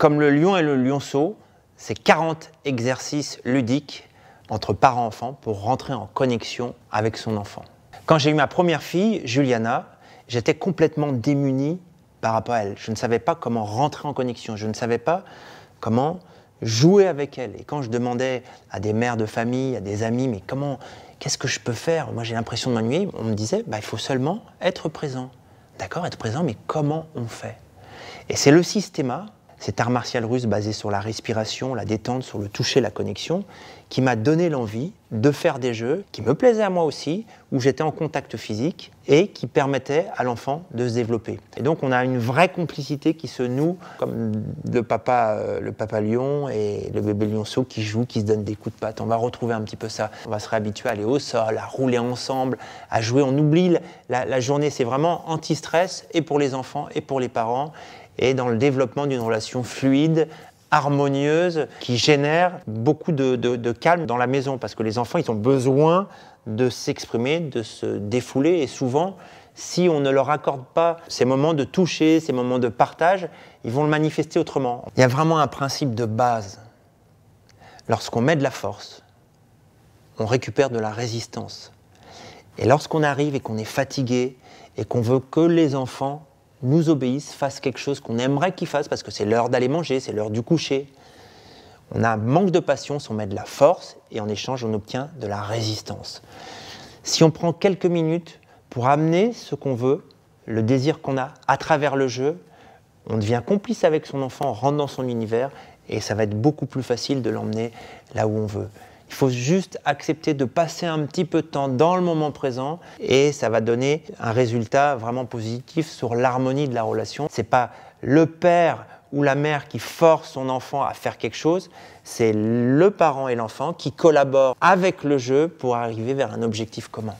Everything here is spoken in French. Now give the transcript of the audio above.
Comme le lion et le lionceau, c'est 40 exercices ludiques entre parents-enfants pour rentrer en connexion avec son enfant. Quand j'ai eu ma première fille, Juliana, j'étais complètement démuni par rapport à elle. Je ne savais pas comment rentrer en connexion, je ne savais pas comment jouer avec elle. Et quand je demandais à des mères de famille, à des amis, mais qu'est-ce que je peux faire? Moi j'ai l'impression de m'ennuyer. On me disait, il faut seulement être présent. D'accord, être présent, mais comment on fait? Et c'est le systéma, cet art martial russe basé sur la respiration, la détente, sur le toucher, la connexion, qui m'a donné l'envie de faire des jeux qui me plaisaient à moi aussi, où j'étais en contact physique et qui permettaient à l'enfant de se développer. Et donc on a une vraie complicité qui se noue, comme le papa lion et le bébé lionceau qui jouent, qui se donnent des coups de patte. On va retrouver un petit peu ça. On va se réhabituer à aller au sol, à rouler ensemble, à jouer. On oublie la journée, c'est vraiment anti-stress et pour les enfants et pour les parents. Et dans le développement d'une relation fluide, harmonieuse, qui génère beaucoup de calme dans la maison, parce que les enfants, ils ont besoin de s'exprimer, de se défouler, et souvent, si on ne leur accorde pas ces moments de toucher, ces moments de partage, ils vont le manifester autrement. Il y a vraiment un principe de base. Lorsqu'on met de la force, on récupère de la résistance. Et lorsqu'on arrive et qu'on est fatigué, et qu'on veut que les enfants nous obéissent, fassent quelque chose qu'on aimerait qu'ils fassent parce que c'est l'heure d'aller manger, c'est l'heure du coucher. On a un manque de patience, on met de la force et en échange on obtient de la résistance. Si on prend quelques minutes pour amener ce qu'on veut, le désir qu'on a à travers le jeu, on devient complice avec son enfant, on rentre dans son univers et ça va être beaucoup plus facile de l'emmener là où on veut. Il faut juste accepter de passer un petit peu de temps dans le moment présent et ça va donner un résultat vraiment positif sur l'harmonie de la relation. Ce n'est pas le père ou la mère qui force son enfant à faire quelque chose, c'est le parent et l'enfant qui collaborent avec le jeu pour arriver vers un objectif commun.